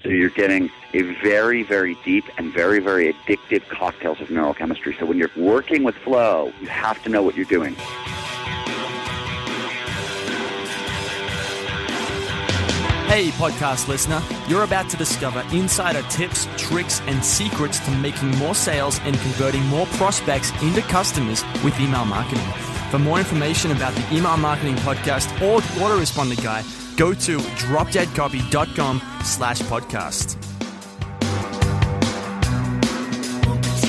So you're getting a very, very deep and very, very addictive cocktails of neurochemistry. So when you're working with flow, you have to know what you're doing. Hey, podcast listener, you're about to discover insider tips, tricks, and secrets to making more sales and converting more prospects into customers with email marketing. For more information about the Email Marketing Podcast or the Autoresponder Guide, go to dropdeadcopy.com/podcast.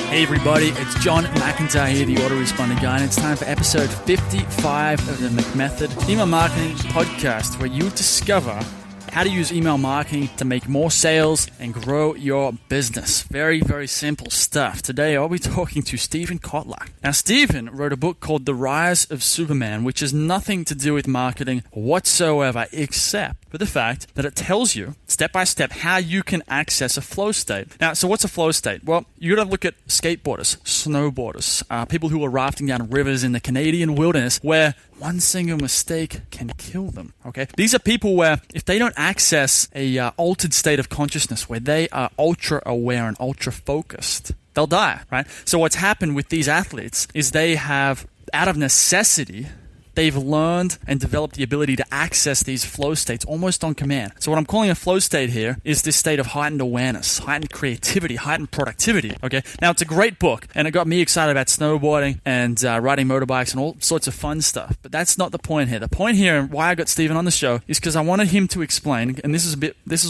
Hey everybody, it's John McIntyre here, the Autoresponder Guy, and it's time for episode 55 of the McMethod Email Marketing Podcast, where you discover how to use email marketing to make more sales and grow your business. Very, very simple stuff. Today, I'll be talking to Stephen Kotler. Now, Stephen wrote a book called The Rise of Superman, which has nothing to do with marketing whatsoever, except for the fact that it tells you, step by step, how you can access a flow state. Now, so what's a flow state? Well, you got to look at skateboarders, snowboarders, people who are rafting down rivers in the Canadian wilderness where one single mistake can kill them, okay? These are people where if they don't access a altered state of consciousness where they are ultra aware and ultra focused, they'll die, right? So what's happened with these athletes is they have, out of necessity, they've learned and developed the ability to access these flow states almost on command. So what I'm calling a flow state here is this state of heightened awareness, heightened creativity, heightened productivity, okay? Now, it's a great book, and it got me excited about snowboarding and riding motorbikes and all sorts of fun stuff. But that's not the point here. The point here and why I got Stephen on the show is because I wanted him to explain, and this is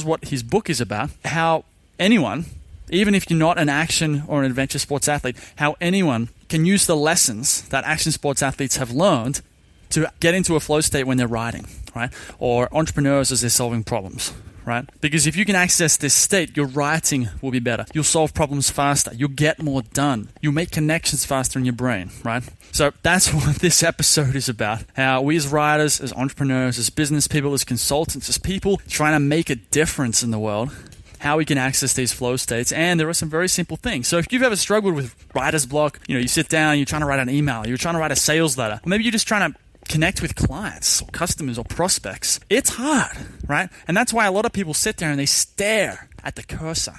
what his book is about, how anyone, even if you're not an action or an adventure sports athlete, how anyone can use the lessons that action sports athletes have learned to get into a flow state when they're riding, right? Or entrepreneurs as they're solving problems, right? Because if you can access this state, your writing will be better. You'll solve problems faster. You'll get more done. You'll make connections faster in your brain, right? So that's what this episode is about. How we as writers, as entrepreneurs, as business people, as consultants, as people trying to make a difference in the world, how we can access these flow states. And there are some very simple things. So if you've ever struggled with writer's block, you sit down, you're trying to write an email, you're trying to write a sales letter, or maybe you're just trying to connect with clients or customers or prospects. It's hard, right? And that's why a lot of people sit there and they stare at the cursor,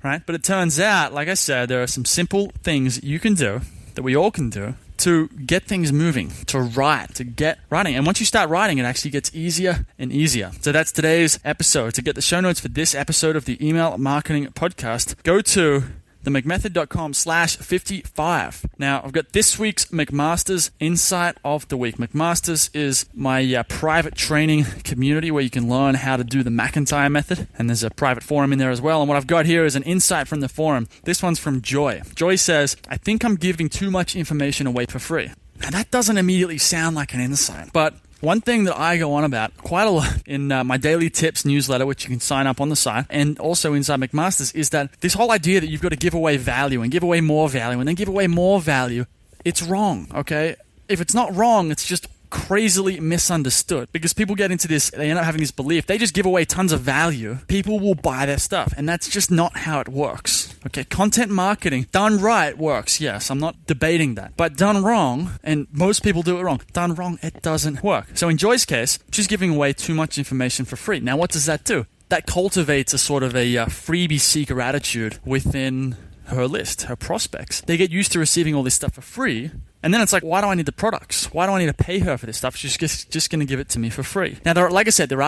right? But it turns out, like I said, there are some simple things you can do, that we all can do, to get things moving, to write, to get writing. And once you start writing, it actually gets easier and easier. So that's today's episode. To get the show notes for this episode of the Email Marketing Podcast, go to themcmethod.com/55. Now, I've got this week's McMaster's Insight of the Week. McMaster's is my private training community where you can learn how to do the McIntyre method, and there's a private forum in there as well. And what I've got here is an insight from the forum. This one's from Joy. Joy says, "I think I'm giving too much information away for free." Now, that doesn't immediately sound like an insight, but one thing that I go on about quite a lot in my daily tips newsletter, which you can sign up on the site, and also inside McMaster's, is that this whole idea that you've got to give away value and give away more value and then give away more value, it's wrong, okay? If it's not wrong, it's just crazily misunderstood, because people get into this, they end up having this belief, they just give away tons of value, people will buy their stuff, and that's just not how it works. Okay, content marketing done right works, yes, I'm not debating that, but done wrong, and most people do it wrong, done wrong, it doesn't work. So in Joy's case, she's giving away too much information for free. Now, what does that do? That cultivates a sort of a freebie seeker attitude within her list, her prospects. They get used to receiving all this stuff for free, and then it's like, why do I need the products? Why do I need to pay her for this stuff? She's just going to give it to me for free. Now, like I said, there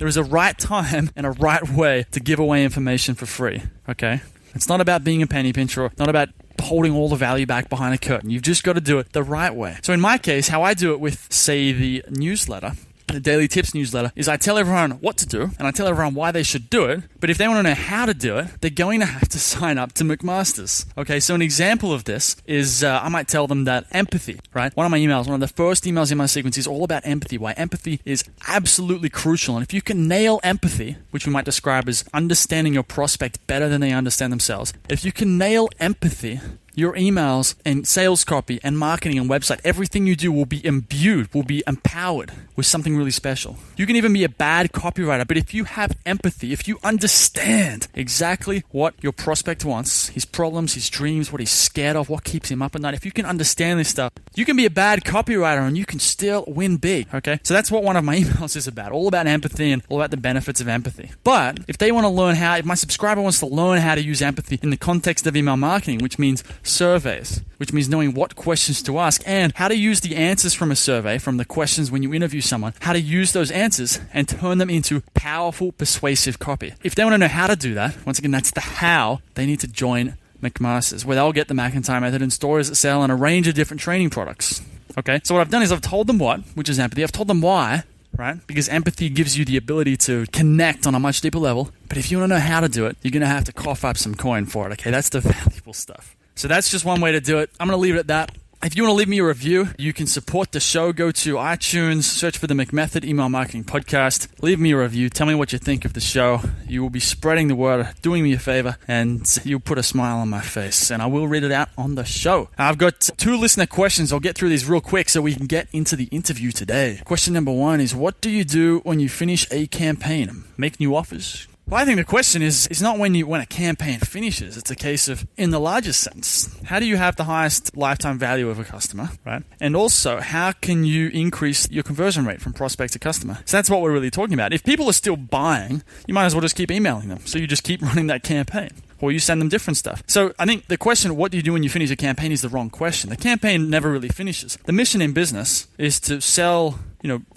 is a right time and a right way to give away information for free, okay? It's not about being a penny pincher, not about holding all the value back behind a curtain. You've just got to do it the right way. So in my case, how I do it with, say, the newsletter, the daily tips newsletter, is I tell everyone what to do and I tell everyone why they should do it. But if they want to know how to do it, they're going to have to sign up to McMaster's. Okay, so an example of this is I might tell them that empathy, right? One of the first emails in my sequence is all about empathy, why empathy is absolutely crucial. And if you can nail empathy, which we might describe as understanding your prospect better than they understand themselves, if you can nail empathy, your emails and sales copy and marketing and website, everything you do will be imbued, will be empowered with something really special. You can even be a bad copywriter, but if you have empathy, if you understand exactly what your prospect wants, his problems, his dreams, what he's scared of, what keeps him up at night, if you can understand this stuff, you can be a bad copywriter and you can still win big, okay? So that's what one of my emails is about, all about empathy and all about the benefits of empathy. But if they want to learn how, if my subscriber wants to learn how to use empathy in the context of email marketing, which means surveys, which means knowing what questions to ask and how to use the answers from a survey, from the questions when you interview someone, how to use those answers and turn them into powerful, persuasive copy. If they want to know how to do that, once again, that's the how, they need to join McMaster's, where they'll get the McIntyre method and stories that sell and a range of different training products. Okay, so what I've done is I've told them what, which is empathy. I've told them why, right? Because empathy gives you the ability to connect on a much deeper level. But if you want to know how to do it, you're going to have to cough up some coin for it, okay? That's the valuable stuff. So that's just one way to do it. I'm going to leave it at that. If you want to leave me a review, you can support the show. Go to iTunes, search for the McMethod Email Marketing Podcast. Leave me a review. Tell me what you think of the show. You will be spreading the word, doing me a favor, and you'll put a smile on my face. And I will read it out on the show. I've got 2 listener questions. I'll get through these real quick so we can get into the interview today. Question number 1 is, what do you do when you finish a campaign? Make new offers? Well, I think the question is not when a campaign finishes. It's a case of, in the largest sense, how do you have the highest lifetime value of a customer, right? And also, how can you increase your conversion rate from prospect to customer? So that's what we're really talking about. If people are still buying, you might as well just keep emailing them. So you just keep running that campaign. Or you send them different stuff. So I think the question, what do you do when you finish a campaign, is the wrong question. The campaign never really finishes. The mission in business is to sell,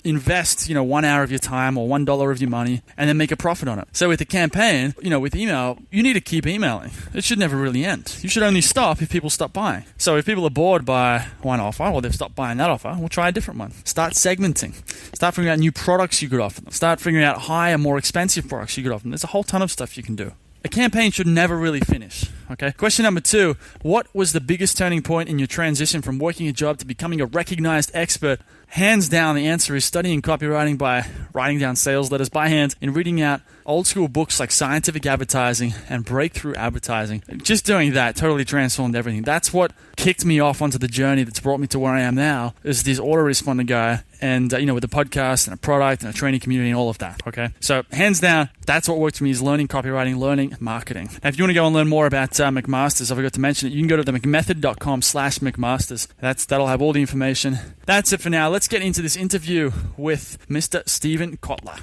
invest, 1 hour of your time or $1 of your money and then make a profit on it. So with the campaign, with email, you need to keep emailing. It should never really end. You should only stop if people stop buying. So if people are bored by one offer or they've stopped buying that offer, we'll try a different one. Start segmenting. Start figuring out new products you could offer them. Start figuring out higher, more expensive products you could offer them. There's a whole ton of stuff you can do. A campaign should never really finish, okay? Question number 2, what was the biggest turning point in your transition from working a job to becoming a recognized expert? Hands down, the answer is studying copywriting by writing down sales letters by hand and reading out old school books like Scientific Advertising and Breakthrough Advertising. Just doing that totally transformed everything. That's what kicked me off onto the journey that's brought me to where I am now, is this autoresponder guy and, with the podcast and a product and a training community and all of that, okay? So hands down, that's what worked for me, is learning copywriting, learning marketing. Now, if you want to go and learn more about McMaster's, I forgot to mention it, you can go to themcmethod.com/McMaster's. That'll have all the information. That's it for now. Let's get into this interview with Mr. Stephen Kotler.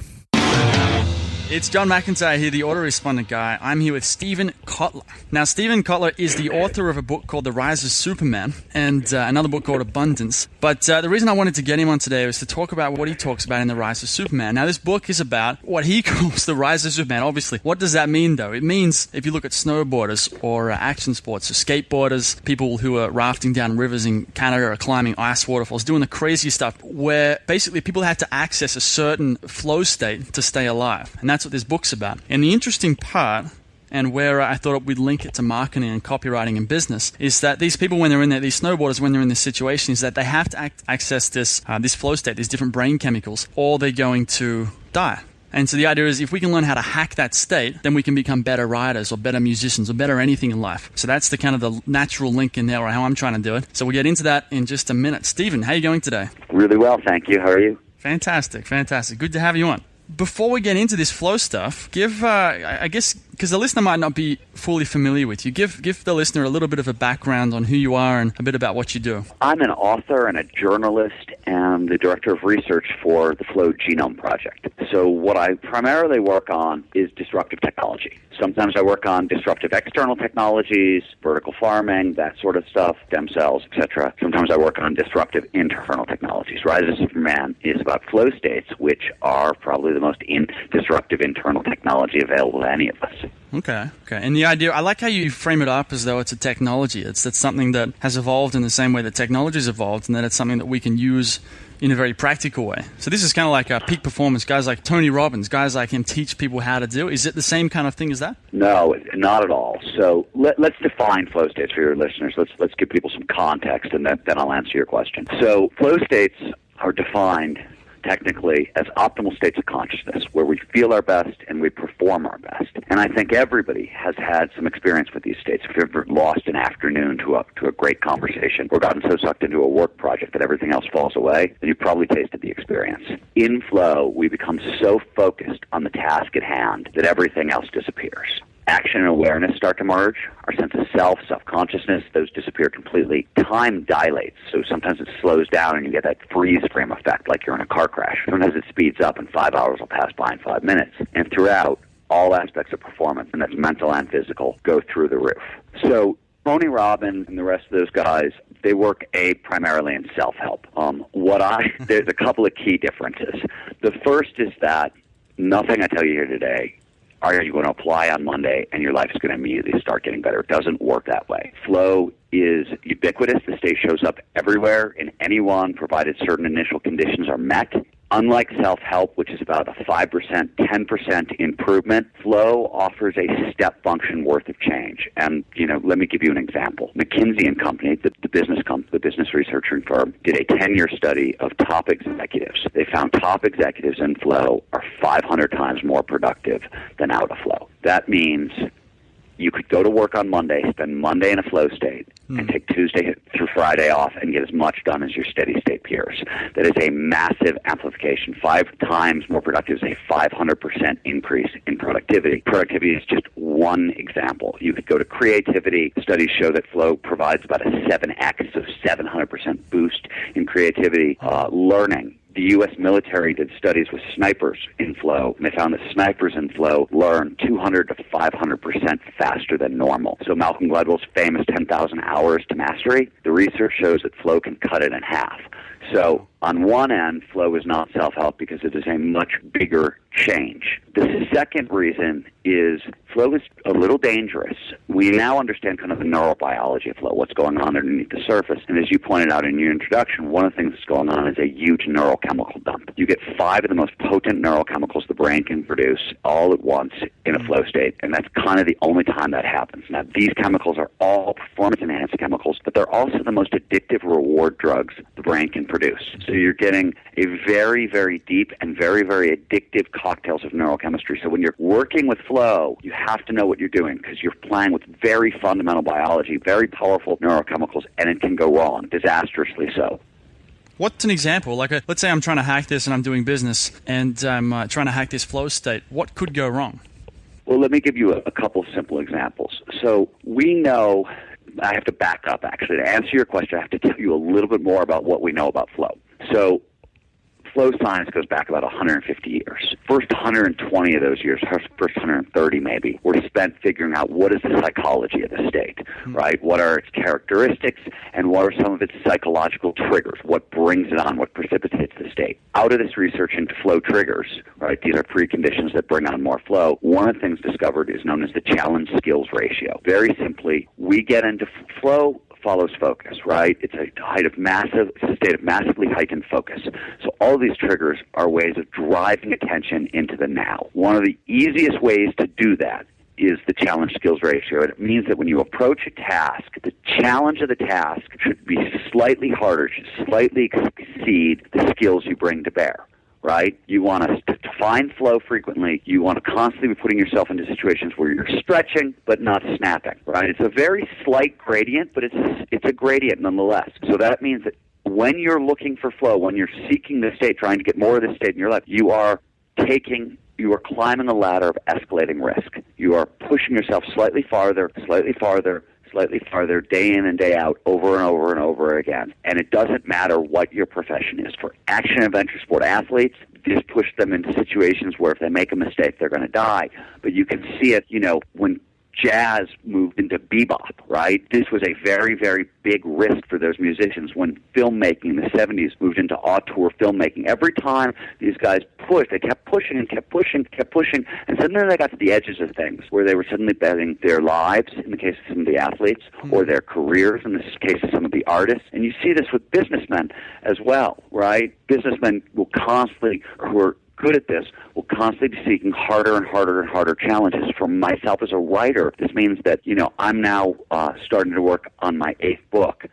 It's John McIntyre here, the autoresponder guy. I'm here with Stephen Kotler. Now, Stephen Kotler is the author of a book called The Rise of Superman and another book called Abundance. But the reason I wanted to get him on today was to talk about what he talks about in The Rise of Superman. Now, this book is about what he calls the Rise of Superman, obviously. What does that mean, though? It means, if you look at snowboarders or action sports, so skateboarders, people who are rafting down rivers in Canada or climbing ice waterfalls, doing the crazy stuff, where basically people had to access a certain flow state to stay alive. And that's what this book's about. And the interesting part, and where I thought we'd link it to marketing and copywriting and business, is that these people, when they're in there, these snowboarders, when they're in this situation, is that they have to access this flow state, these different brain chemicals, or they're going to die. And so the idea is, if we can learn how to hack that state, then we can become better writers or better musicians or better anything in life. So that's the kind of the natural link in there, or how I'm trying to do it. So we'll get into that in just a minute. Stephen, how are you going today? Really well, thank you. How are you? Fantastic. Good to have you on. Before we get into this flow stuff, give, I guess, because the listener might not be fully familiar with you, give the listener a little bit of a background on who you are and a bit about what you do. I'm an author and a journalist and the director of research for the Flow Genome Project. So what I primarily work on is disruptive technology. Sometimes I work on disruptive external technologies, vertical farming, that sort of stuff, stem cells, etc. Sometimes I work on disruptive internal technologies. Rise of Superman is about flow states, which are probably the most disruptive internal technology available to any of us. Okay. And the idea, I like how you frame it up as though it's a technology. It's something that has evolved in the same way that technology has evolved, and that it's something that we can use in a very practical way. So this is kind of like peak performance. Guys like Tony Robbins, guys like him teach people how to do. Is it the same kind of thing as that? No, not at all. So let's define flow states for your listeners. Let's give people some context, and then I'll answer your question. So flow states are defined technically as optimal states of consciousness, where we feel our best and we perform our best. And I think everybody has had some experience with these states. If you've ever lost an afternoon to a great conversation or gotten so sucked into a work project that everything else falls away, then you've probably tasted the experience. In flow, we become so focused on the task at hand that everything else disappears. Action and awareness start to merge. Our sense of self, self-consciousness, those disappear completely. Time dilates, so sometimes it slows down and you get that freeze frame effect like you're in a car crash. Sometimes it speeds up and 5 hours will pass by in 5 minutes. And throughout, all aspects of performance, and that's mental and physical, go through the roof. So Tony Robbins and the rest of those guys, they work primarily in self-help. There's a couple of key differences. The first is that nothing I tell you here today are you going to apply on Monday and your life is going to immediately start getting better. It doesn't work that way. Flow is ubiquitous. The state shows up everywhere in anyone, provided certain initial conditions are met. Unlike self-help, which is about a 5%, 10% improvement, flow offers a step function worth of change. And, let me give you an example. McKinsey & Company, the business researching firm, did a 10-year study of top executives. They found top executives in flow are 500 times more productive than out of flow. That means you could go to work on Monday, spend Monday in a flow state, and take Tuesday through Friday off and get as much done as your steady state peers. That is a massive amplification. 5 times more productive is a 500% increase in productivity. Productivity is just one example. You could go to creativity. Studies show that flow provides about a 7x, so 700% boost in creativity. Learning. The U.S. military did studies with snipers in flow, and they found that snipers in flow learn 200 to 500% faster than normal. So Malcolm Gladwell's famous 10,000 hours to mastery, the research shows that flow can cut it in half. So on one end, flow is not self-help because it is a much bigger change. The second reason is flow is a little dangerous. We now understand kind of the neurobiology of flow, what's going on underneath the surface. And as you pointed out in your introduction, one of the things that's going on is a huge neurochemical dump. You get 5 of the most potent neurochemicals the brain can produce all at once in a flow state, and that's kind of the only time that happens. Now, these chemicals are all performance-enhanced chemicals, but they're also the most addictive reward drugs the brain can produce. So you're getting a very, very deep and very, very addictive cocktails of neurochemistry. So when you're working with flow, you have to know what you're doing because you're playing with very fundamental biology, very powerful neurochemicals, and it can go wrong, disastrously so. What's an example? Let's say I'm trying to hack this and I'm doing business and I'm trying to hack this flow state. What could go wrong? Well, let me give you a couple simple examples. So we know, I have to back up actually. To answer your question, I have to tell you a little bit more about what we know about flow. So flow science goes back about 150 years. First 120 of those years, first 130 maybe, were spent figuring out what is the psychology of the state, right? What are its characteristics and what are some of its psychological triggers? What brings it on? What precipitates the state? Out of this research into flow triggers, right, these are preconditions that bring on more flow. One of the things discovered is known as the challenge skills ratio. Very simply, we get into flow follows focus, right? It's a state of massively heightened focus. So all these triggers are ways of driving attention into the now. One of the easiest ways to do that is the challenge skills ratio. It means that when you approach a task, the challenge of the task should be slightly harder, should slightly exceed the skills you bring to bear. Right? You want to find flow frequently. You want to constantly be putting yourself into situations where you're stretching but not snapping. Right? It's a very slight gradient, but it's a gradient nonetheless. So that means that when you're looking for flow, when you're seeking the state, trying to get more of this state in your life, you are climbing a ladder of escalating risk. You are pushing yourself slightly farther, day in and day out, over and over and over again. And it doesn't matter what your profession is. For action adventure sport athletes, just push them into situations where if they make a mistake, they're going to die. But you can see it, when jazz moved into bebop, right? This was a very, very big risk for those musicians. When filmmaking in the 70s moved into auteur filmmaking, every time these guys pushed, they kept pushing and kept pushing, and suddenly they got to the edges of things where they were suddenly betting their lives, in the case of some of the athletes, or their careers, in the case of some of the artists. And you see this with businessmen as well, right? Businessmen will constantly, who are good at this, will constantly be seeking harder and harder and harder challenges. For myself as a writer, this means that, I'm now starting to work on my 8th book.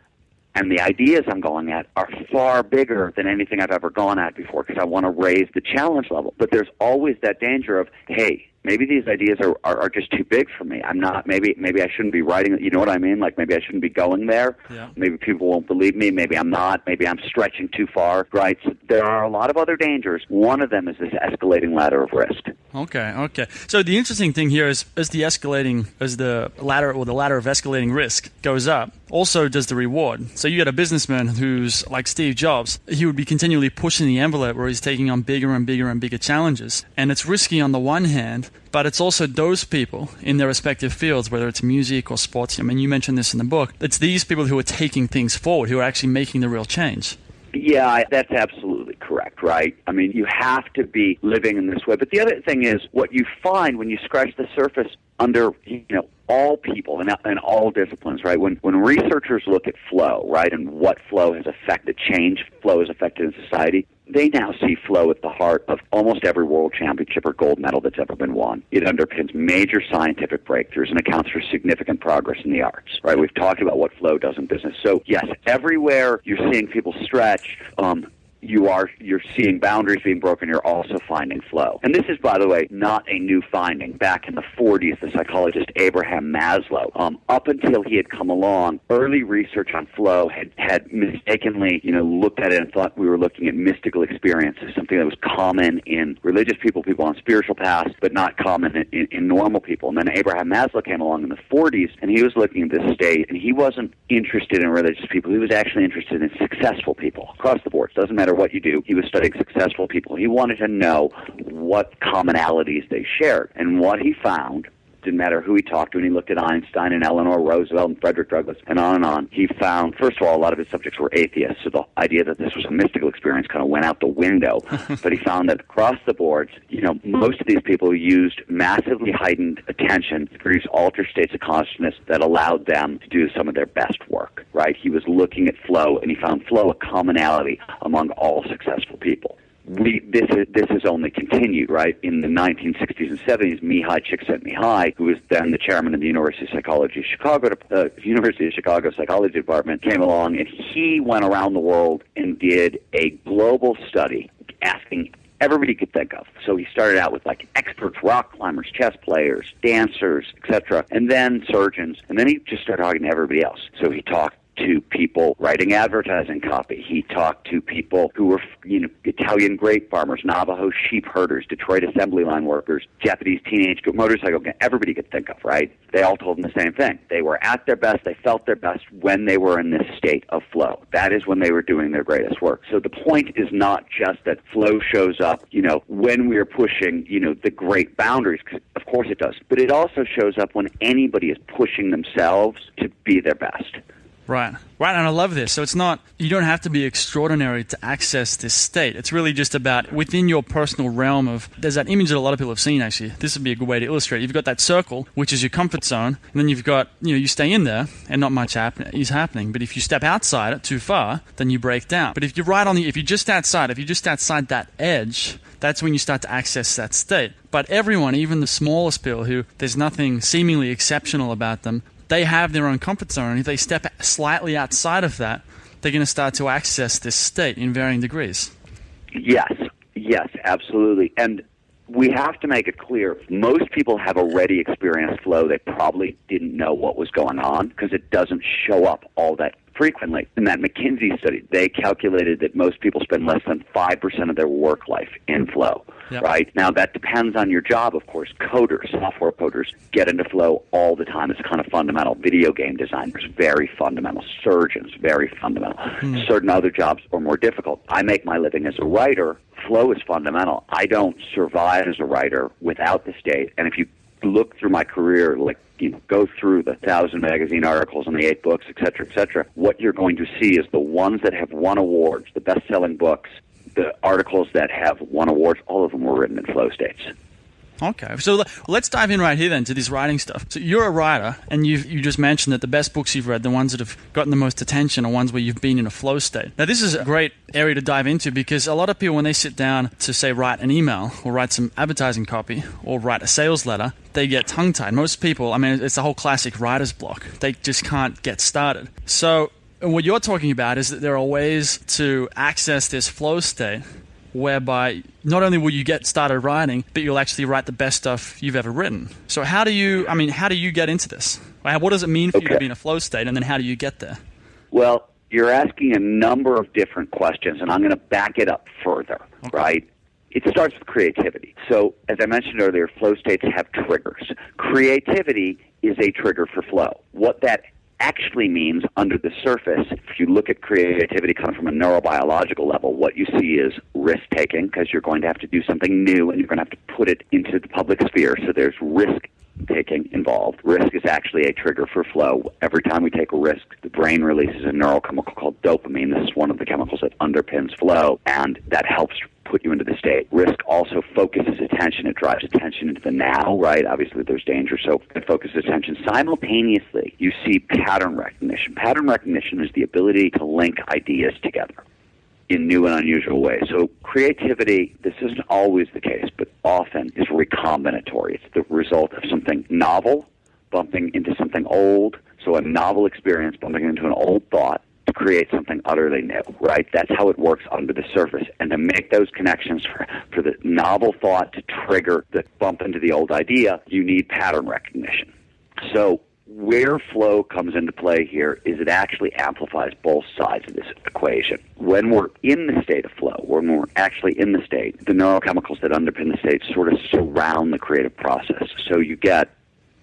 And the ideas I'm going at are far bigger than anything I've ever gone at before because I want to raise the challenge level. But there's always that danger of, hey, maybe these ideas are just too big for me. I'm not, maybe I shouldn't be writing, you know what I mean? Like maybe I shouldn't be going there. Yeah. Maybe people won't believe me. Maybe I'm not.Maybe I'm stretching too far, right? So there are a lot of other dangers. One of them is this escalating ladder of risk. Okay. So the interesting thing here is as the ladder of escalating risk goes up, also does the reward. So you get a businessman who's like Steve Jobs. He would be continually pushing the envelope where he's taking on bigger and bigger and bigger challenges. And it's risky on the one hand, but it's also those people in their respective fields, whether it's music or sports. I mean, you mentioned this in the book. It's these people who are taking things forward, who are actually making the real change. Yeah, that's absolutely correct, right? I mean, you have to be living in this way. But the other thing is what you find when you scratch the surface under, all people and all disciplines, right? When researchers look at flow, right, and what flow has affected, change flow has affected in society, they now see flow at the heart of almost every world championship or gold medal that's ever been won. It underpins major scientific breakthroughs and accounts for significant progress in the arts, right? We've talked about what flow does in business. So, yes, everywhere you're seeing people stretch, you're seeing boundaries being broken, you're also finding flow. And this is, by the way, not a new finding. Back in the 40s, the psychologist Abraham Maslow, up until he had come along, early research on flow had mistakenly, looked at it and thought we were looking at mystical experiences, something that was common in religious people on spiritual paths, but not common in normal people. And then Abraham Maslow came along in the 40s, and he was looking at this state, and he wasn't interested in religious people. He was actually interested in successful people across the board. It doesn't matter what you do. He was studying successful people. He wanted to know what commonalities they shared. And what he found, didn't matter who he talked to, and he looked at Einstein and Eleanor Roosevelt and Frederick Douglass and on, he found, first of all, a lot of his subjects were atheists, so the idea that this was a mystical experience kind of went out the window. But he found that across the board, most of these people used massively heightened attention to produce altered states of consciousness that allowed them to do some of their best work, right? He was looking at flow, and he found flow a commonality among all successful people. This has only continued, right? In the 1960s and 70s, Mihai Csikszentmihalyi, who was then the chairman of the University of Chicago Psychology Department, came along, and he went around the world and did a global study asking everybody could think of. So he started out with like experts, rock climbers, chess players, dancers, etc., and then surgeons, and then he just started talking to everybody else. So he talked to people writing advertising copy. He talked to people who were, Italian grape farmers, Navajo sheep herders, Detroit assembly line workers, Japanese teenage motorcycle gang, everybody could think of, right? They all told him the same thing. They were at their best, they felt their best when they were in this state of flow. That is when they were doing their greatest work. So the point is not just that flow shows up, when we're pushing, the great boundaries, 'cause of course it does, but it also shows up when anybody is pushing themselves to be their best. Right, and I love this. So it's not, you don't have to be extraordinary to access this state. It's really just about within your personal realm of, there's that image that a lot of people have seen actually. This would be a good way to illustrate it. You've got that circle, which is your comfort zone, and then you've got, you stay in there and not much is happening. But if you step outside it too far, then you break down. But if you're if you're just outside that edge, that's when you start to access that state. But everyone, even the smallest people who there's nothing seemingly exceptional about them, they have their own comfort zone, and if they step slightly outside of that, they're going to start to access this state in varying degrees. Yes, absolutely. And we have to make it clear, most people have already experienced flow. They probably didn't know what was going on because it doesn't show up all that frequently. In that McKinsey study, they calculated that most people spend less than 5% of their work life in flow. Yep. Right? Now, that depends on your job, of course. Coders, software coders, get into flow all the time. It's kind of fundamental. Video game designers, very fundamental. Surgeons, very fundamental. Certain other jobs are more difficult. I make my living as a writer. Flow is fundamental. I don't survive as a writer without the state. And if you look through my career, go through the 1,000 magazine articles and the 8 books, et cetera, what you're going to see is the ones that have won awards, the best-selling books, the articles that have won awards, all of them were written in flow states. Okay, so let's dive in right here then to this writing stuff. So you're a writer, and you just mentioned that the best books you've read, the ones that have gotten the most attention, are ones where you've been in a flow state. Now, this is a great area to dive into because a lot of people, when they sit down to, say, write an email or write some advertising copy or write a sales letter, they get tongue-tied. Most people, it's a whole classic writer's block. They just can't get started. So And what you're talking about is that there are ways to access this flow state whereby not only will you get started writing, but you'll actually write the best stuff you've ever written. So how do you get into this? What does it mean for you to be in a flow state, and then how do you get there? Well, you're asking a number of different questions, and I'm going to back it up further, right? It starts with creativity. So, as I mentioned earlier, flow states have triggers. Creativity is a trigger for flow. What that actually means under the surface, if you look at creativity kind of from a neurobiological level, what you see is risk-taking, because you're going to have to do something new and you're going to have to put it into the public sphere. So there's risk-taking involved. Risk is actually a trigger for flow. Every time we take a risk, the brain releases a neurochemical called dopamine. This is one of the chemicals that underpins flow, and that helps put you into the state. Risk also focuses attention. It drives attention into the now, right? Obviously, there's danger, so it focuses attention. Simultaneously, you see pattern recognition. Pattern recognition is the ability to link ideas together in new and unusual ways. So creativity, this isn't always the case, but often is recombinatory. It's the result of something novel bumping into something old, so a novel experience bumping into an old thought, to create something utterly new, right? That's how it works under the surface. And to make those connections for the novel thought to trigger the bump into the old idea, you need pattern recognition. So where flow comes into play here is it actually amplifies both sides of this equation. When we're in the state of flow, when we're actually in the state, the neurochemicals that underpin the state sort of surround the creative process. So you get,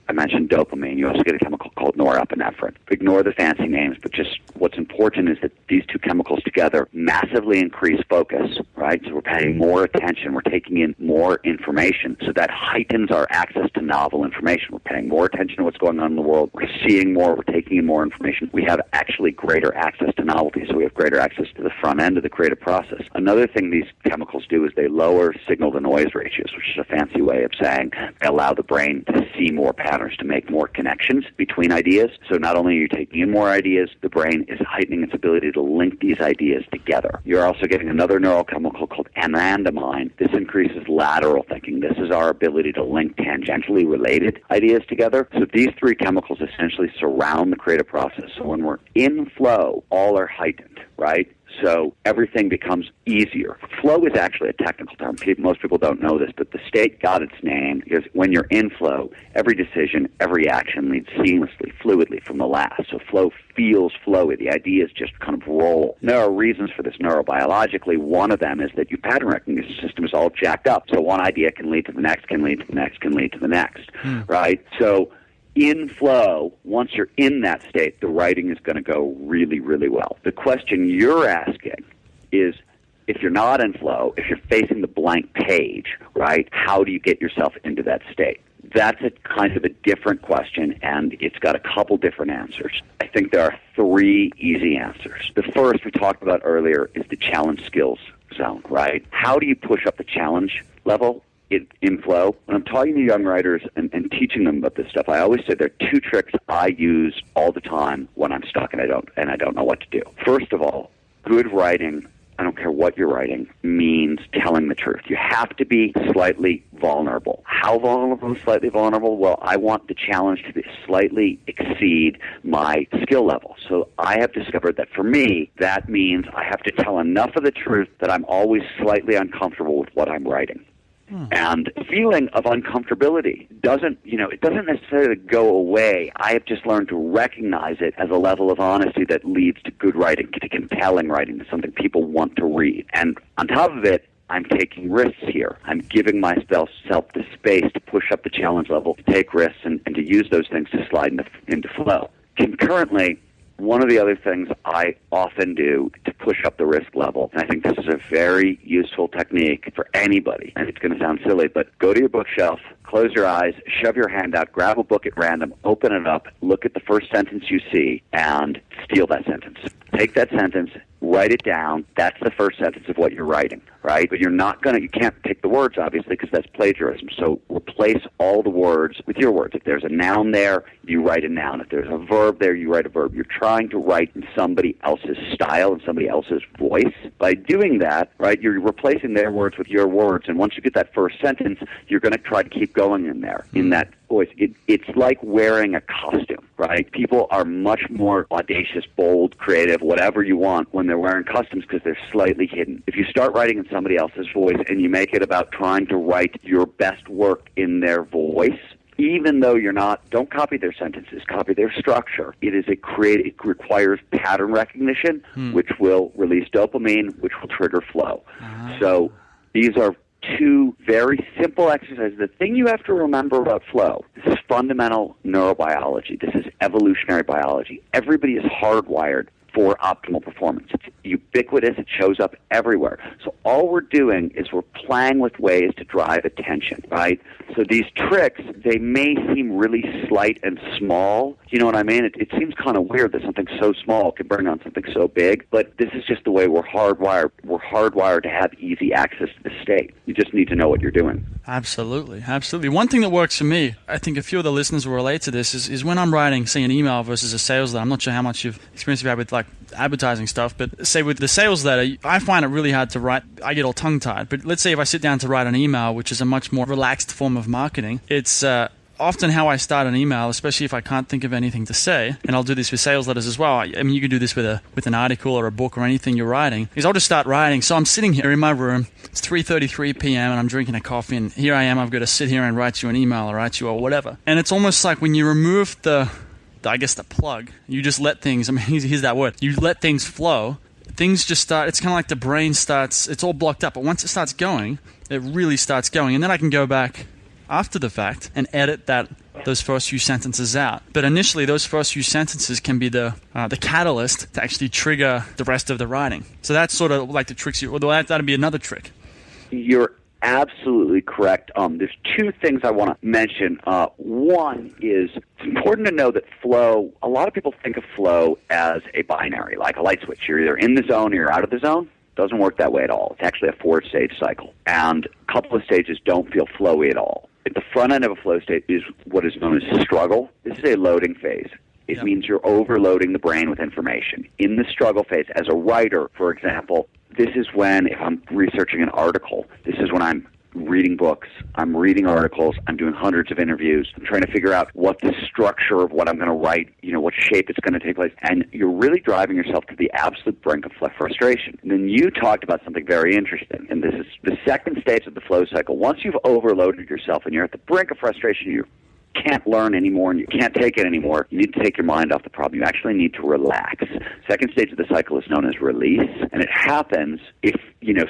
I mentioned dopamine. You also get a chemical called norepinephrine. Ignore the fancy names, but just what's important is that these two chemicals together massively increase focus, right? So we're paying more attention. We're taking in more information. So that heightens our access to novel information. We're paying more attention to what's going on in the world. We're seeing more. We're taking in more information. We have actually greater access to novelty, so we have greater access to the front end of the creative process. Another thing these chemicals do is they lower signal-to-noise ratios, which is a fancy way of saying they allow the brain to see more patterns, to make more connections between ideas. So not only are you taking in more ideas, the brain is heightening its ability to link these ideas together. You're also getting another neurochemical called anandamide. This increases lateral thinking. This is our ability to link tangentially related ideas together. So these three chemicals essentially surround the creative process. So when we're in flow, all are heightened, right? So everything becomes easier. Flow is actually a technical term. Most people don't know this, but the state got its name because when you're in flow, every decision, every action leads seamlessly, fluidly from the last. So flow feels flowy. The ideas just kind of roll. There are reasons for this neurobiologically. One of them is that your pattern recognition system is all jacked up. So one idea can lead to the next, can lead to the next, can lead to the next, right? So in flow, once you're in that state, the writing is going to go really, really well. The question you're asking is, if you're not in flow, if you're facing the blank page, right, how do you get yourself into that state? That's a kind of a different question, and it's got a couple different answers. I think there are three easy answers. The first we talked about earlier is the challenge skills zone, right? How do you push up the challenge level in flow? When I'm talking to young writers and teaching them about this stuff, I always say there are two tricks I use all the time when I'm stuck and I don't know what to do. First of all, good writing, I don't care what you're writing, means telling the truth. You have to be slightly vulnerable. How vulnerable is slightly vulnerable? Well, I want the challenge to slightly exceed my skill level. So I have discovered that for me, that means I have to tell enough of the truth that I'm always slightly uncomfortable with what I'm writing. And feeling of uncomfortability doesn't necessarily go away. I have just learned to recognize it as a level of honesty that leads to good writing, to compelling writing, to something people want to read. And on top of it, I'm taking risks here. I'm giving myself the space to push up the challenge level, to take risks, and to use those things to slide into flow. Concurrently, one of the other things I often do to push up the risk level, and I think this is a very useful technique for anybody, and it's going to sound silly, but go to your bookshelf, close your eyes, shove your hand out, grab a book at random, open it up, look at the first sentence you see, and steal that sentence. Take that sentence, write it down. That's the first sentence of what you're writing, right? But you can't take the words, obviously, because that's plagiarism. So replace all the words with your words. If there's a noun there, you write a noun. If there's a verb there, you write a verb. You're trying to write in somebody else's style and somebody else's voice. By doing that, right, you're replacing their words with your words. And once you get that first sentence, you're going to try to keep going in there, in that voice, it's like wearing a costume, right? People are much more audacious, bold, creative, whatever you want when they're wearing costumes because they're slightly hidden. If you start writing in somebody else's voice and you make it about trying to write your best work in their voice, even though you're not, don't copy their sentences, copy their structure. It requires pattern recognition, which will release dopamine, which will trigger flow. So these are two very simple exercises. The thing you have to remember about flow, this is fundamental neurobiology. This is evolutionary biology. Everybody is hardwired for optimal performance. It's ubiquitous. It shows up everywhere. So all we're doing is we're playing with ways to drive attention, right? So these tricks, they may seem really slight and small. You know what I mean? It seems kind of weird that something so small can bring on something so big, but this is just the way we're hardwired. We're hardwired to have easy access to the state. You just need to know what you're doing. Absolutely, absolutely. One thing that works for me, I think a few of the listeners will relate to this, is when I'm writing, say, an email versus a sales letter. I'm not sure how much experience you've had with like advertising stuff, but say with the sales letter, I find it really hard to write. I get all tongue-tied. But let's say if I sit down to write an email, which is a much more relaxed form of marketing, it's often how I start an email, especially if I can't think of anything to say, and I'll do this with sales letters as well. I mean, you can do this with an article or a book or anything you're writing, is I'll just start writing. So I'm sitting here in my room, it's 3:33 p.m. and I'm drinking a coffee, and here I am, I've got to sit here and write you an email or write you or whatever. And it's almost like when you remove the plug, you just let things, I mean, here's that word, you let things flow, things just start, it's kind of like the brain starts, it's all blocked up, but once it starts going, it really starts going, and then I can go back after the fact and edit those first few sentences out. But initially, those first few sentences can be the catalyst to actually trigger the rest of the writing. So that's sort of like the tricks, although that'd be another trick. You're absolutely correct. There's two things I want to mention. One is it's important to know that flow, a lot of people think of flow as a binary, like a light switch. You're either in the zone or you're out of the zone. Doesn't work that way at all. It's actually a 4-stage cycle. And a couple of stages don't feel flowy at all. At the front end of a flow state is what is known as struggle. This is a loading phase. It means you're overloading the brain with information. In the struggle phase, as a writer, for example, this is when, if I'm researching an article, this is when I'm reading books, I'm reading articles, I'm doing hundreds of interviews, I'm trying to figure out what the structure of what I'm going to write, what shape it's going to take place, and you're really driving yourself to the absolute brink of frustration. And then you talked about something very interesting, and this is the second stage of the flow cycle. Once you've overloaded yourself and you're at the brink of frustration, you can't learn anymore and you can't take it anymore, you need to take your mind off the problem. You actually need to relax. Second stage of the cycle is known as release, and it happens if,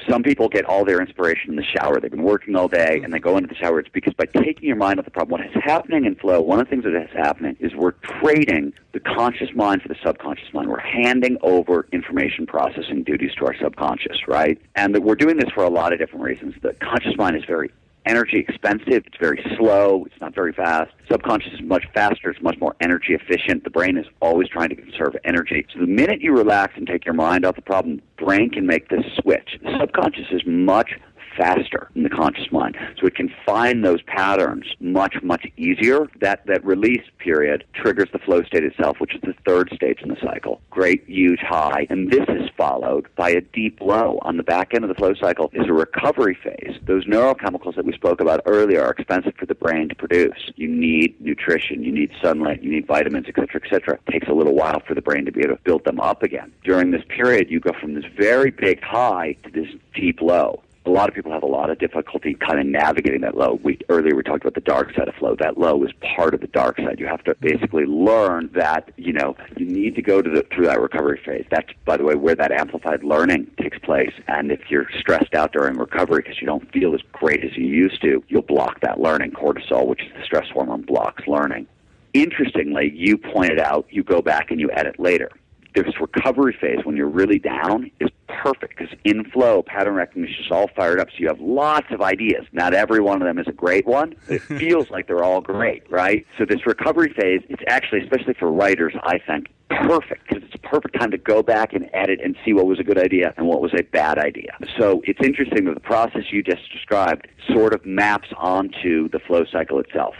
some people get all their inspiration in the shower. They've been working all day and they go into the shower. It's because by taking your mind off the problem, what is happening in flow, one of the things that is happening is we're trading the conscious mind for the subconscious mind. We're handing over information processing duties to our subconscious, right? And we're doing this for a lot of different reasons. The conscious mind is very energy expensive, it's very slow, it's not very fast. Subconscious is much faster, it's much more energy efficient. The brain is always trying to conserve energy. So the minute you relax and take your mind off the problem, the brain can make this switch. The subconscious is much faster than the conscious mind. So it can find those patterns much, much easier. That release period triggers the flow state itself, which is the third stage in the cycle. Great, huge high. And this is followed by a deep low. On the back end of the flow cycle is a recovery phase. Those neurochemicals that we spoke about earlier are expensive for the brain to produce. You need nutrition, you need sunlight, you need vitamins, et cetera, et cetera. It takes a little while for the brain to be able to build them up again. During this period, you go from this very big high to this deep low. A lot of people have a lot of difficulty kind of navigating that low. Earlier we talked about the dark side of flow. That low is part of the dark side. You have to basically learn that, you need to go through that recovery phase. That's, by the way, where that amplified learning takes place. And if you're stressed out during recovery because you don't feel as great as you used to, you'll block that learning. Cortisol, which is the stress hormone, blocks learning. Interestingly, you pointed out you go back and you edit later. This recovery phase, when you're really down, is perfect because in flow, pattern recognition is all fired up, so you have lots of ideas. Not every one of them is a great one, but it feels like they're all great, right? So this recovery phase, it's actually, especially for writers, I think, perfect because it's a perfect time to go back and edit and see what was a good idea and what was a bad idea. So it's interesting that the process you just described sort of maps onto the flow cycle itself.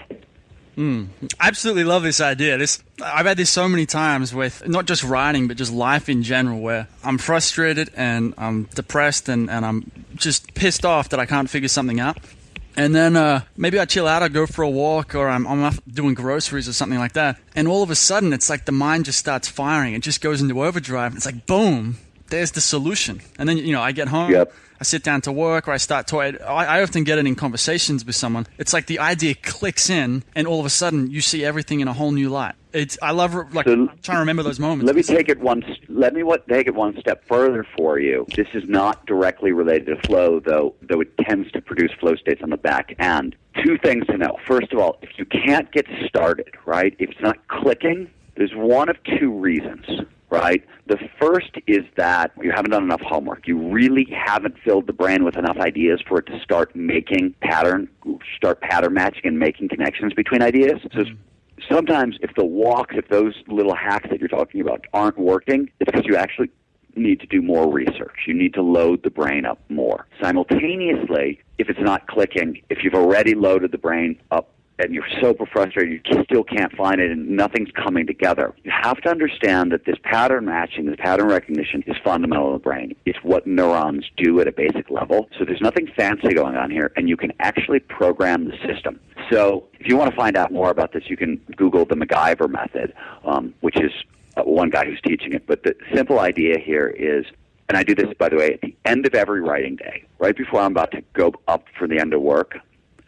Absolutely love this idea. I've had this so many times with not just writing, but just life in general, where I'm frustrated and I'm depressed and I'm just pissed off that I can't figure something out. And then maybe I chill out, I go for a walk, or I'm off doing groceries or something like that. And all of a sudden, it's like the mind just starts firing. It just goes into overdrive. It's like, boom, there's the solution. And then, I get home. Yep. I sit down to work, or I start talking. I often get it in conversations with someone. It's like the idea clicks in, and all of a sudden, you see everything in a whole new light. I love trying to remember those moments. Let me take it one step further for you. This is not directly related to flow, though it tends to produce flow states on the back end. Two things to know. First of all, if you can't get started, right, if it's not clicking, there's one of two reasons. Right? The first is that you haven't done enough homework. You really haven't filled the brain with enough ideas for it to start pattern matching and making connections between ideas. So sometimes if those little hacks that you're talking about aren't working, it's because you actually need to do more research. You need to load the brain up more. Simultaneously, if it's not clicking, if you've already loaded the brain up, and you're so frustrated you still can't find it and nothing's coming together, you have to understand that this pattern matching, this pattern recognition is fundamental to the brain. It's what neurons do at a basic level. So there's nothing fancy going on here, and you can actually program the system. So if you want to find out more about this, you can Google the MacGyver method, which is one guy who's teaching it. But the simple idea here is, and I do this, by the way, at the end of every writing day, right before I'm about to go up for the end of work,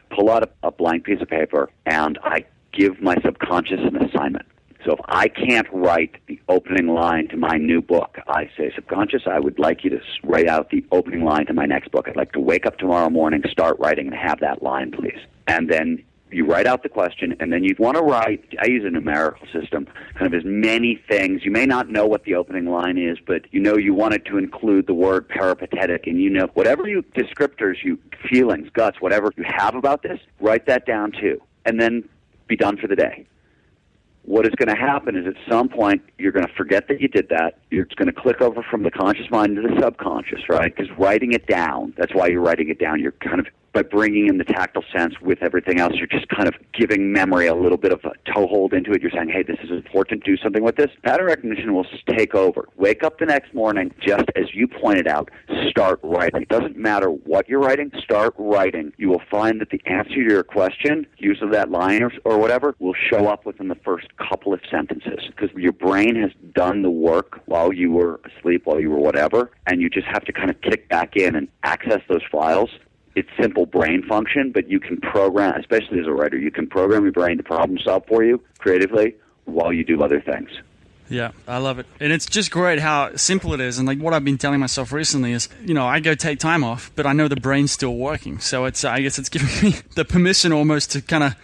pull out a blank piece of paper, and I give my subconscious an assignment. So if I can't write the opening line to my new book, I say, subconscious, I would like you to write out the opening line to my next book. I'd like to wake up tomorrow morning, start writing, and have that line, please. And then you write out the question, and then you want to write, I use a numerical system, kind of as many things. You may not know what the opening line is, but you want it to include the word peripatetic, and whatever descriptors, feelings, guts, whatever you have about this, write that down too, and then be done for the day. What is going to happen is at some point you're going to forget that you did that. It's going to click over from the conscious mind to the subconscious, right? Because writing it down, that's why you're writing it down. You're kind of, by bringing in the tactile sense with everything else, you're just kind of giving memory a little bit of a toehold into it. You're saying, hey, this is important, do something with this. Pattern recognition will take over. Wake up the next morning, just as you pointed out, start writing. It doesn't matter what you're writing, start writing. You will find that the answer to your question, use of that line or whatever, will show up within the first couple of sentences, because your brain has done the work while you were asleep, while you were whatever, and you just have to kind of kick back in and access those files. It's simple brain function, but you can program, especially as a writer, you can program your brain to problem solve for you creatively while you do other things. Yeah, I love it. And it's just great how simple it is. And like what I've been telling myself recently is, I go take time off, but I know the brain's still working. So I guess it's giving me the permission almost to kind of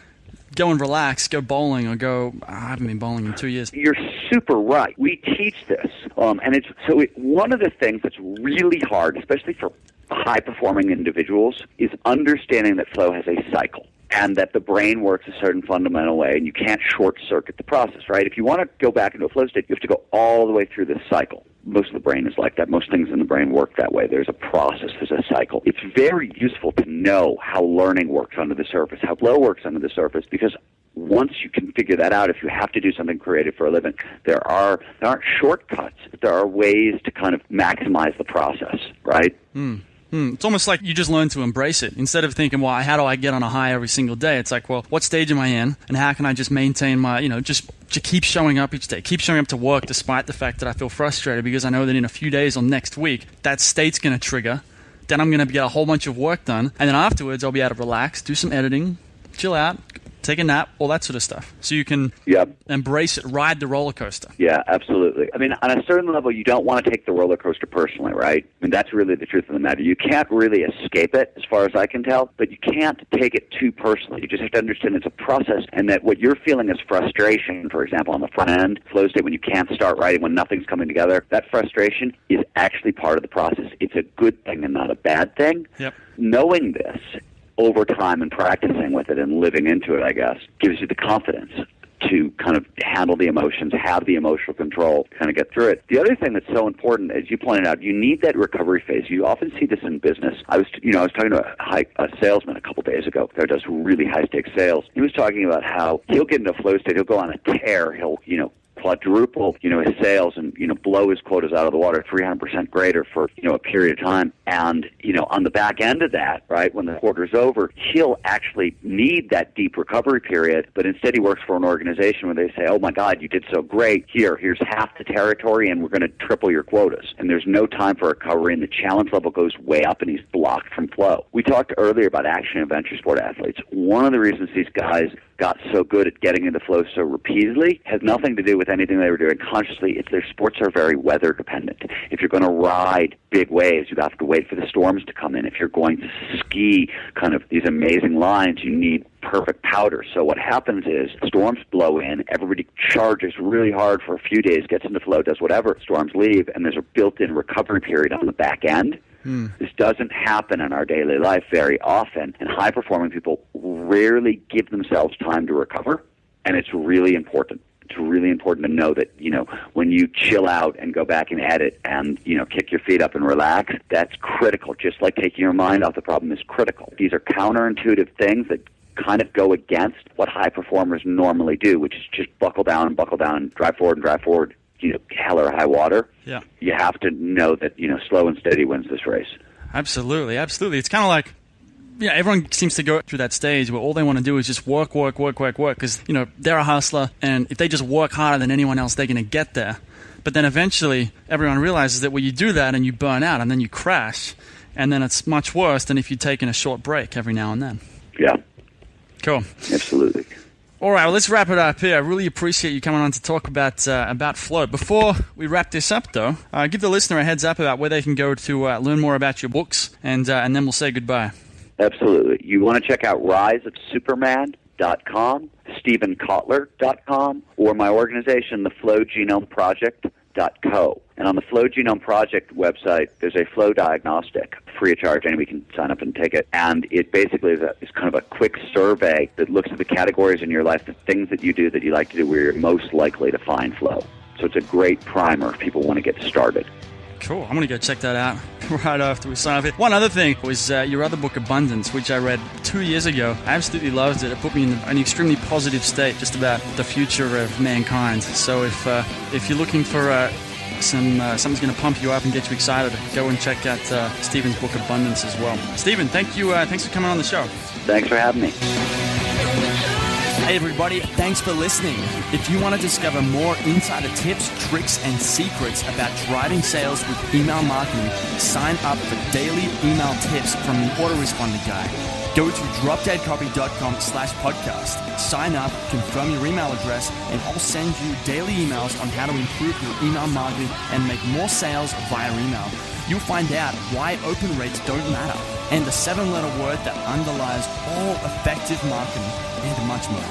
go and relax, go bowling, or I haven't been bowling in 2 years. You're super right. We teach this. One of the things that's really hard, especially for high-performing individuals, is understanding that flow has a cycle and that the brain works a certain fundamental way, and you can't short-circuit the process, right? If you want to go back into a flow state, you have to go all the way through this cycle. Most of the brain is like that. Most things in the brain work that way. There's a process. There's a cycle. It's very useful to know how learning works under the surface, how flow works under the surface, because once you can figure that out, if you have to do something creative for a living, there aren't shortcuts. There are ways to kind of maximize the process, right? It's almost like you just learn to embrace it. Instead of thinking, well, how do I get on a high every single day? It's like, well, what stage am I in? And how can I just maintain my, just keep showing up each day, keep showing up to work despite the fact that I feel frustrated, because I know that in a few days or next week, that state's going to trigger. Then I'm going to get a whole bunch of work done. And then afterwards, I'll be able to relax, do some editing, chill out, take a nap, all that sort of stuff. So you can embrace it, ride the roller coaster. Yeah, absolutely. I mean, on a certain level, you don't want to take the roller coaster personally, right? I mean, that's really the truth of the matter. You can't really escape it, as far as I can tell, but you can't take it too personally. You just have to understand it's a process, and that what you're feeling is frustration, for example, on the front end, flow state, when you can't start writing, when nothing's coming together, that frustration is actually part of the process. It's a good thing and not a bad thing. Yep. Knowing this over time and practicing with it and living into it, I guess, gives you the confidence to kind of handle the emotions, have the emotional control, kind of get through it. The other thing that's so important, as you pointed out, you need that recovery phase. You often see this in business. I was talking to a salesman a couple days ago that does really high-stakes sales. He was talking about how he'll get into a flow state, he'll go on a tear, he'll, quadruple, his sales and, blow his quotas out of the water 300% greater for, a period of time. And, on the back end of that, right, when the quarter's over, he'll actually need that deep recovery period, but instead he works for an organization where they say, oh my God, you did so great. Here's half the territory and we're going to triple your quotas. And there's no time for recovery and the challenge level goes way up and he's blocked from flow. We talked earlier about action adventure sport athletes. One of the reasons these guys got so good at getting into flow so repeatedly has nothing to do with anything they were doing consciously. It's their sports are very weather dependent. If you're going to ride big waves, you have to wait for the storms to come in. If you're going to ski kind of these amazing lines, you need perfect powder. So what happens is storms blow in, everybody charges really hard for a few days, gets into flow, does whatever, storms leave, and there's a built-in recovery period on the back end. This doesn't happen in our daily life very often, and high-performing people rarely give themselves time to recover, and it's really important. It's really important to know that, when you chill out and go back and edit and, kick your feet up and relax, that's critical. Just like taking your mind off the problem is critical. These are counterintuitive things that kind of go against what high performers normally do, which is just buckle down, drive forward, hell or high water. Yeah. You have to know that, slow and steady wins this race. Absolutely. It's kind of like, everyone seems to go through that stage where all they want to do is just work, because, they're a hustler, and if they just work harder than anyone else, they're going to get there. But then eventually, everyone realizes that you do that and you burn out, and then you crash, and then it's much worse than if you'd taken a short break every now and then. Yeah. Cool. Absolutely. All right, well, let's wrap it up here. I really appreciate you coming on to talk about flow. Before we wrap this up, though, give the listener a heads up about where they can go to learn more about your books, and then we'll say goodbye. Absolutely. You want to check out riseofsuperman.com, StephenKotler.com, or my organization, the Flow Genome Project.co. And on the Flow Genome Project website, there's a flow diagnostic, free of charge. Anybody can sign up and take it. And it basically is kind of a quick survey that looks at the categories in your life, the things that you do that you like to do where you're most likely to find flow. So it's a great primer if people want to get started. Cool. I'm going to go check that out right after we sign off. One other thing was your other book, Abundance, which I read 2 years ago. I absolutely loved it. It put me in an extremely positive state just about the future of mankind. So if you're looking for something's going to pump you up and get you excited, go and check out Stephen's book, Abundance, as well. Stephen, thank you. Thanks for coming on the show. Thanks for having me. Hey everybody, thanks for listening. If you want to discover more insider tips, tricks, and secrets about driving sales with email marketing, sign up for daily email tips from the autoresponder guy. Go to dropdeadcopy.com/podcast. Sign up, confirm your email address, and I'll send you daily emails on how to improve your email marketing and make more sales via email. You'll find out why open rates don't matter, and the 7-letter word that underlies all effective marketing, and much more.